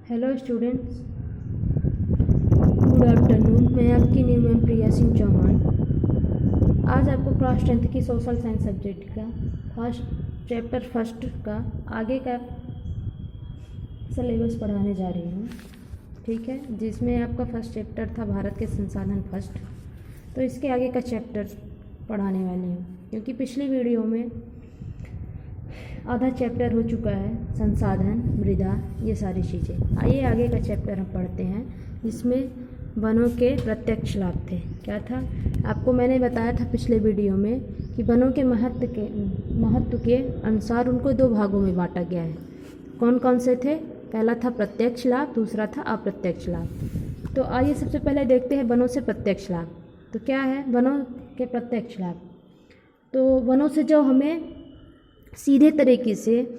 Hello students, good afternoon. मैं आपकी new ma'am प्रिया सिंह चौहान आज आपको क्लास 10th की सोशल साइंस सब्जेक्ट का चैप्टर फर्स्ट का आगे का सिलेबस पढ़ाने जा रही हूँ। ठीक है, जिसमें आपका फर्स्ट चैप्टर था भारत के संसाधन फर्स्ट, तो इसके आगे का चैप्टर पढ़ाने वाली हूँ, क्योंकि पिछली वीडियो में आधा चैप्टर हो चुका है, संसाधन, मृदा, ये सारी चीज़ें। आइए आगे का चैप्टर हम पढ़ते हैं, जिसमें वनों के प्रत्यक्ष लाभ थे। क्या था? आपको मैंने बताया था पिछले वीडियो में कि वनों के महत्व के अनुसार उनको दो भागों में बांटा गया है। कौन कौन से थे? पहला था प्रत्यक्ष लाभ, दूसरा था अप्रत्यक्ष लाभ। तो आइए सबसे पहले देखते हैं वनों से प्रत्यक्ष लाभ। तो क्या है वनों के प्रत्यक्ष लाभ? तो वनों से जो हमें सीधे तरीके से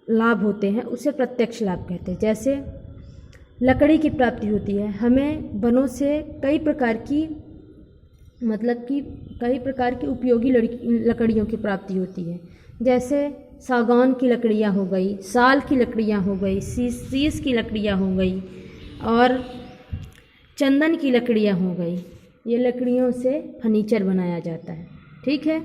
लाभ होते हैं उसे प्रत्यक्ष लाभ कहते हैं। जैसे लकड़ी की प्राप्ति होती है, हमें वनों से कई प्रकार की उपयोगी लकड़ियों की प्राप्ति होती है। जैसे सागौन की लकड़ियाँ हो गई, साल की लकड़ियाँ हो गई, शीश की लकड़ियाँ हो गई और चंदन की लकड़ियाँ हो गई। ये लकड़ियों से फर्नीचर बनाया जाता है। ठीक है,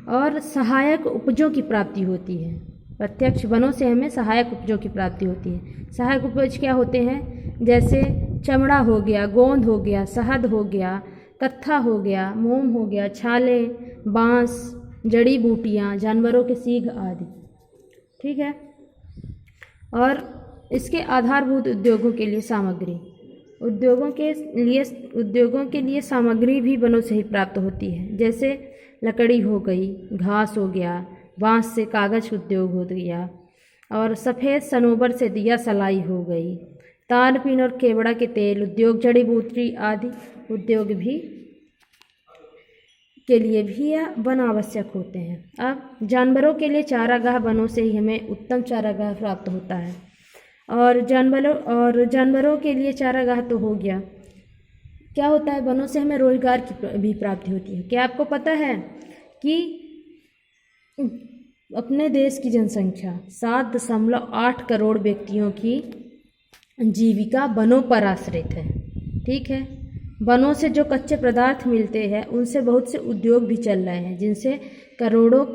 और सहायक उपजों की प्राप्ति होती है। प्रत्यक्ष वनों से हमें सहायक उपजों की प्राप्ति होती है। सहायक उपज क्या होते हैं? जैसे चमड़ा हो गया, गोंद हो गया, शहद हो गया, कत्था हो गया, मोम हो गया, छाले, बांस, जड़ी बूटियाँ, जानवरों के सींग आदि। ठीक है, और इसके आधारभूत उद्योगों के लिए सामग्री, उद्योगों के लिए सामग्री भी वनों से ही प्राप्त होती है। जैसे लकड़ी हो गई, घास हो गया, बांस से कागज़ उद्योग हो गया, और सफ़ेद सनोबर से दिया सलाई हो गई, तारपीन और केवड़ा के तेल उद्योग, जड़ी बूटी आदि उद्योग भी के लिए भी वन आवश्यक होते हैं। अब जानवरों के लिए चारागाह, वनों से ही हमें उत्तम चारागाह प्राप्त होता है। और जानवरों के लिए चारागाह तो हो गया। क्या होता है? वनों से हमें रोजगार की भी प्राप्ति होती है। क्या आपको पता है कि अपने देश की जनसंख्या 7.8 करोड़ व्यक्तियों की जीविका वनों पर आश्रित है। ठीक है, वनों से जो कच्चे पदार्थ मिलते हैं उनसे बहुत से उद्योग भी चल रहे हैं, जिनसे करोड़ों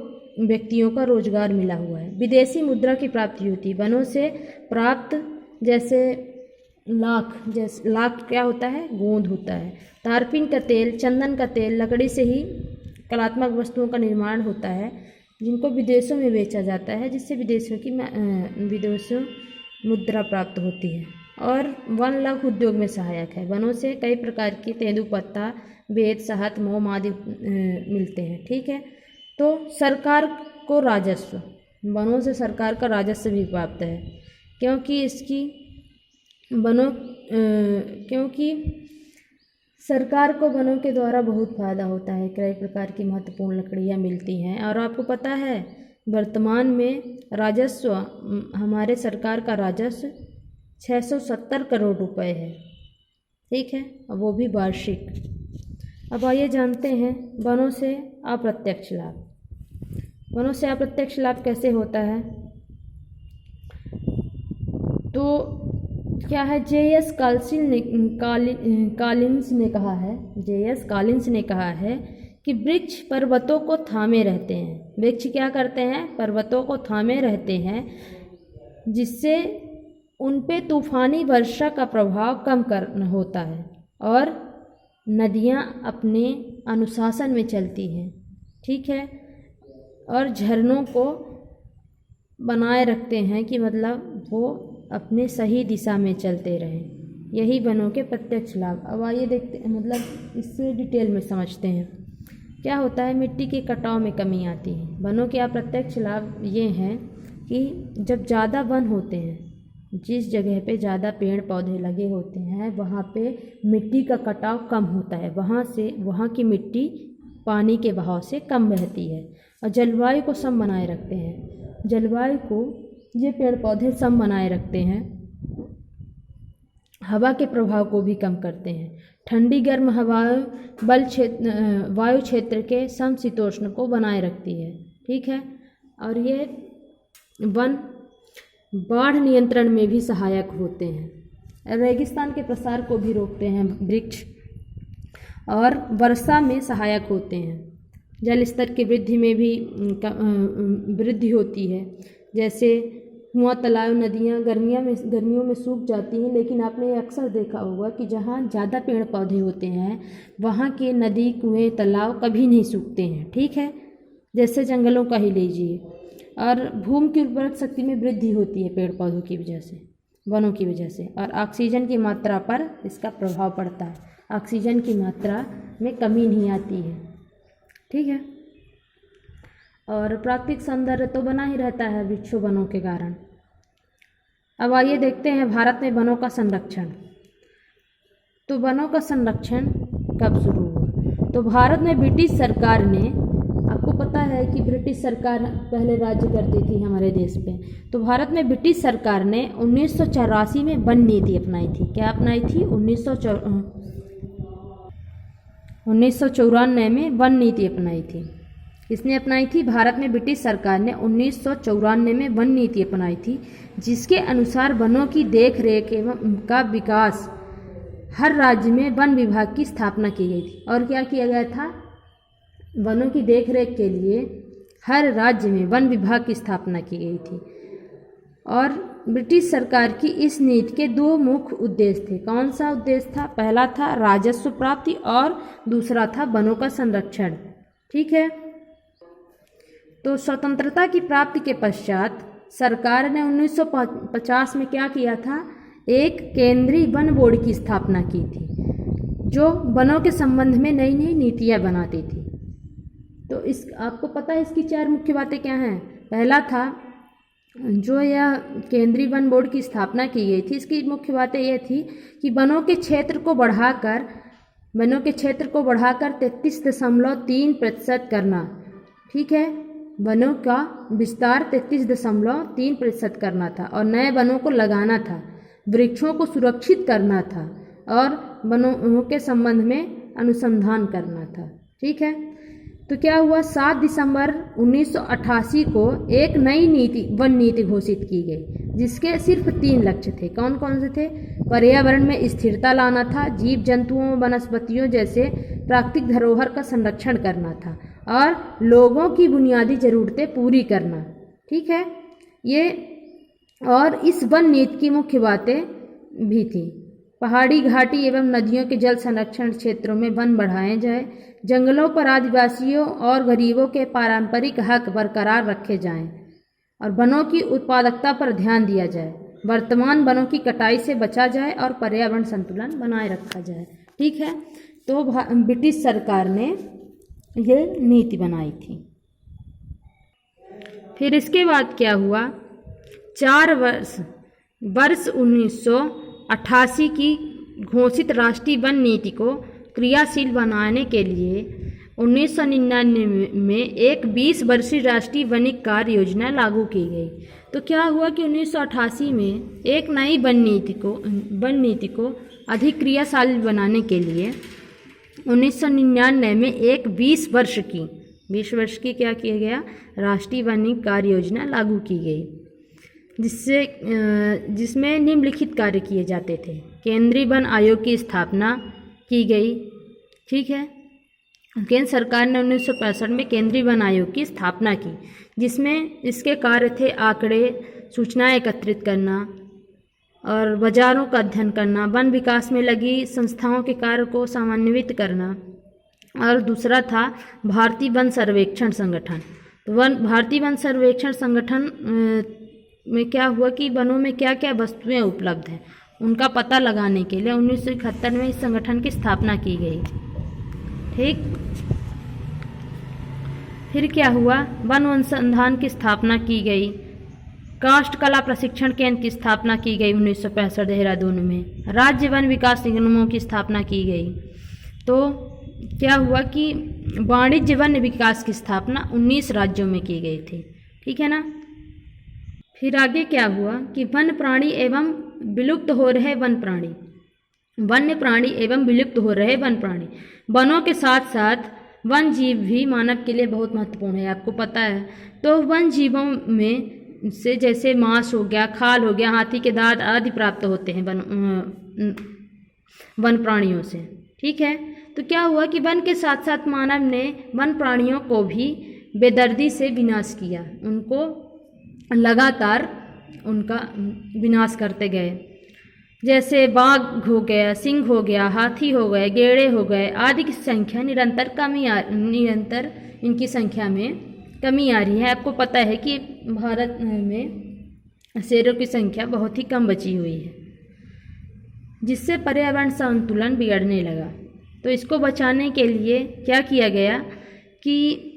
व्यक्तियों का रोजगार मिला हुआ है। विदेशी मुद्रा की प्राप्ति होती है वनों से प्राप्त। जैसे लाख क्या होता है? गोंद होता है। तारपीन का तेल, चंदन का तेल, लकड़ी से ही कलात्मक वस्तुओं का निर्माण होता है, जिनको विदेशों में बेचा जाता है, जिससे विदेशों मुद्रा प्राप्त होती है। और वन लघु उद्योग में सहायक है। वनों से कई प्रकार की तेंदुपत्ता, बेत, शहद, मोम आदि मिलते हैं। ठीक है, तो सरकार को राजस्व, वनों से सरकार का राजस्व भी प्राप्त है, क्योंकि सरकार को वनों के द्वारा बहुत फ़ायदा होता है। कई प्रकार की महत्वपूर्ण लकड़ियाँ मिलती हैं। और आपको पता है वर्तमान में राजस्व, हमारे सरकार का राजस्व 670 करोड़ रुपए है। ठीक है, और वो भी वार्षिक। अब आइए जानते हैं वनों से अप्रत्यक्ष लाभ। वनों से अप्रत्यक्ष लाभ कैसे होता है? तो क्या है? जे.एस. कॉलिंस ने कहा है कि वृक्ष पर्वतों को थामे रहते हैं। वृक्ष क्या करते हैं? पर्वतों को थामे रहते हैं, जिससे उन पे तूफानी वर्षा का प्रभाव कम होता है और नदियाँ अपने अनुशासन में चलती हैं। ठीक है, और झरनों को बनाए रखते हैं कि मतलब वो अपने सही दिशा में चलते रहें। यही वनों के प्रत्यक्ष लाभ। अब आइए देखते हैं, मतलब इससे डिटेल में समझते हैं क्या होता है। मिट्टी के कटाव में कमी आती है। वनों के अप्रत्यक्ष लाभ ये हैं कि जब ज़्यादा वन होते हैं, जिस जगह पे ज़्यादा पेड़ पौधे लगे होते हैं, वहाँ पे मिट्टी का कटाव कम होता है। वहाँ की मिट्टी पानी के बहाव से कम बहती है और जलवायु को सम बनाए रखते हैं। जलवायु को ये पेड़ पौधे सम बनाए रखते हैं। हवा के प्रभाव को भी कम करते हैं। ठंडी गर्म हवाएं वायु क्षेत्र के समशीतोष्ण को बनाए रखती है। ठीक है, और ये वन बाढ़ नियंत्रण में भी सहायक होते हैं, रेगिस्तान के प्रसार को भी रोकते हैं वृक्ष, और वर्षा में सहायक होते हैं, जल स्तर की वृद्धि में भी वृद्धि होती है। जैसे कुआं, तालाब, नदियाँ गर्मियों में सूख जाती हैं, लेकिन आपने ये अक्सर देखा होगा कि जहाँ ज़्यादा पेड़ पौधे होते हैं वहाँ के नदी, कुएं, तालाब कभी नहीं सूखते हैं। ठीक है, जैसे जंगलों का ही लीजिए। और भूमि की उर्वरक शक्ति में वृद्धि होती है पेड़ पौधों की वजह से, वनों की वजह से, और ऑक्सीजन की मात्रा पर इसका प्रभाव पड़ता है। ऑक्सीजन की मात्रा में कमी नहीं आती है। ठीक है, और प्राकृतिक सौंदर्य तो बना ही रहता है वृक्षों, वनों के कारण। अब आइए देखते हैं भारत में वनों का संरक्षण। तो वनों का संरक्षण कब शुरू हुआ? तो भारत में ब्रिटिश सरकार ने, आपको पता है कि ब्रिटिश सरकार पहले राज्य करती थी हमारे देश पे, तो भारत में ब्रिटिश सरकार ने 1984 में वन नीति अपनाई थी। क्या अपनाई थी? 1994 में वन नीति अपनाई थी। किसने अपनाई थी? भारत में ब्रिटिश सरकार ने 1994 में वन नीति अपनाई थी, जिसके अनुसार वनों की देख रेख एवं का विकास, हर राज्य में वन विभाग की स्थापना की गई थी। और क्या किया गया था? वनों की देख रेख के लिए हर राज्य में वन विभाग की स्थापना की गई थी। और ब्रिटिश सरकार की इस नीति के दो मुख्य उद्देश्य थे। कौन सा उद्देश्य था? पहला था राजस्व प्राप्ति और दूसरा था वनों का संरक्षण। ठीक है, तो स्वतंत्रता की प्राप्ति के पश्चात सरकार ने 1950 में क्या किया था? एक केंद्रीय वन बोर्ड की स्थापना की थी, जो वनों के संबंध में नई नई नीतियाँ बनाती थी। तो इस आपको पता है इसकी चार मुख्य बातें क्या हैं? पहला था, जो यह केंद्रीय वन बोर्ड की स्थापना की गई थी, इसकी मुख्य बातें यह थी कि वनों के क्षेत्र को बढ़ाकर 33.3% करना। ठीक है, वनों का विस्तार 33.3% करना था, और नए वनों को लगाना था, वृक्षों को सुरक्षित करना था, और वनों के संबंध में अनुसंधान करना था। ठीक है, तो क्या हुआ? 7 दिसंबर 1988 को एक नई वन नीति घोषित की गई, जिसके सिर्फ 3 लक्ष्य थे। कौन कौन से थे? पर्यावरण में स्थिरता लाना था, जीव जंतुओं, वनस्पतियों जैसे प्राकृतिक धरोहर का संरक्षण करना था, और लोगों की बुनियादी ज़रूरतें पूरी करना। ठीक है, ये और इस वन नीति की मुख्य बातें भी थी। पहाड़ी, घाटी एवं नदियों के जल संरक्षण क्षेत्रों में वन बढ़ाए जाए, जंगलों पर आदिवासियों और गरीबों के पारंपरिक हक बरकरार रखे जाएं, और वनों की उत्पादकता पर ध्यान दिया जाए, वर्तमान वनों की कटाई से बचा जाए, और पर्यावरण संतुलन बनाए रखा जाए। ठीक है, तो ब्रिटिश सरकार ने यह नीति बनाई थी। फिर इसके बाद क्या हुआ? 4 वर्ष 1988 की घोषित राष्ट्रीय वन नीति को क्रियाशील बनाने के लिए 1999 में एक 20 वर्षीय राष्ट्रीय वनिक कार्य योजना लागू की गई। तो क्या हुआ कि 1988 में एक नई वन नीति को अधिक क्रियाशील बनाने के लिए 1999 में एक 20 वर्ष की क्या किया गया? राष्ट्रीय वनिक कार्य योजना लागू की गई, जिसमें निम्नलिखित कार्य किए जाते थे। केंद्रीय वन आयोग की स्थापना की गई। ठीक है, केंद्र सरकार ने 1965 में केंद्रीय वन आयोग की स्थापना की, जिसमें इसके कार्य थे आंकड़े, सूचनाएं एकत्रित करना और बाजारों का अध्ययन करना, वन विकास में लगी संस्थाओं के कार्य को समन्वित करना, और दूसरा था भारतीय वन सर्वेक्षण संगठन। तो भारतीय वन सर्वेक्षण संगठन में क्या हुआ कि वनों में क्या क्या वस्तुएं उपलब्ध हैं, उनका पता लगाने के लिए 1971 में इस संगठन की स्थापना की गई। ठीक, फिर क्या हुआ? वन अनुसंधान की स्थापना की गई। काष्ठ कला प्रशिक्षण केंद्र की स्थापना की गई 1965 देहरादून में। राज्य वन विकास निगमों की स्थापना की गई। तो क्या हुआ कि वाणिज्य वन विकास की स्थापना 19 राज्यों में की गई थी। ठीक है ना। फिर आगे क्या हुआ कि वन्य प्राणी एवं विलुप्त हो रहे वन प्राणी, वन्य प्राणी एवं विलुप्त हो रहे वन प्राणी, वनों के साथ साथ वन जीव भी मानव के लिए बहुत महत्वपूर्ण है, आपको पता है। तो वन जीवों में से जैसे मांस हो गया, खाल हो गया, हाथी के दांत आदि प्राप्त होते हैं वन प्राणियों से। ठीक है, तो क्या हुआ कि वन के साथ साथ मानव ने वन प्राणियों को भी बेदर्दी से विनाश किया, उनको लगातार उनका विनाश करते गए। जैसे बाघ हो गया, सिंह हो गया, हाथी हो गए, गेड़े हो गए आदि की संख्या निरंतर इनकी संख्या में कमी आ रही है। आपको पता है कि भारत में शेरों की संख्या बहुत ही कम बची हुई है, जिससे पर्यावरण संतुलन बिगड़ने लगा। तो इसको बचाने के लिए क्या किया गया कि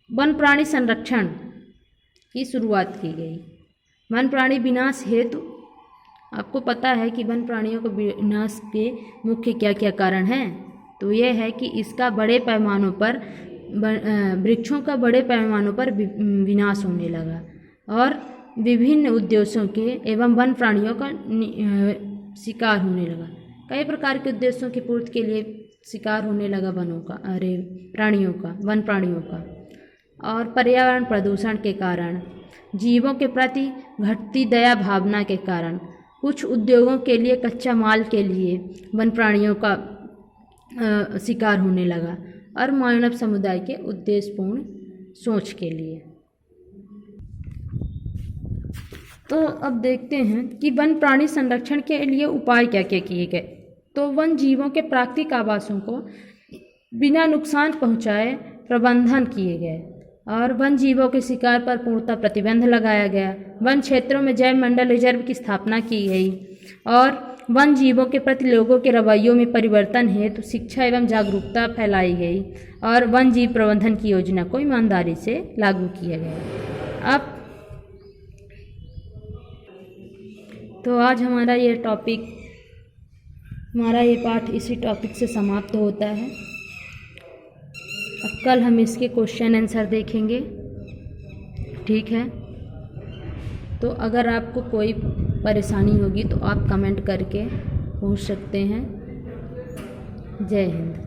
वन प्राणी संरक्षण की शुरुआत की गई। वन प्राणी विनाश हेतु आपको पता है कि वन प्राणियों को विनाश के मुख्य क्या क्या कारण हैं। तो यह है कि इसका बड़े पैमानों पर वृक्षों का बड़े पैमानों पर विनाश होने लगा और विभिन्न उद्देश्यों के एवं वन प्राणियों का शिकार होने लगा। कई प्रकार के उद्देश्यों की पूर्ति के लिए शिकार होने लगा प्राणियों का, वन प्राणियों का। और पर्यावरण प्रदूषण के कारण, जीवों के प्रति घटती दया भावना के कारण, कुछ उद्योगों के लिए कच्चा माल के लिए वन प्राणियों का शिकार होने लगा और मानव समुदाय के उद्देश्यपूर्ण सोच के लिए। तो अब देखते हैं कि वन प्राणी संरक्षण के लिए उपाय क्या क्या किए गए। तो वन जीवों के प्राकृतिक आवासों को बिना नुकसान पहुंचाए प्रबंधन किए गए और वन जीवों के शिकार पर पूर्णतः प्रतिबंध लगाया गया। वन क्षेत्रों में जैव मंडल रिजर्व की स्थापना की गई और वन जीवों के प्रति लोगों के रवैयों में परिवर्तन हेतु शिक्षा एवं जागरूकता फैलाई गई और वन जीव प्रबंधन की योजना को ईमानदारी से लागू किया गया। अब तो आज हमारा ये पाठ इसी टॉपिक से समाप्त होता है। अब कल हम इसके क्वेश्चन आंसर देखेंगे। ठीक है, तो अगर आपको कोई परेशानी होगी तो आप कमेंट करके पूछ सकते हैं। जय हिंद।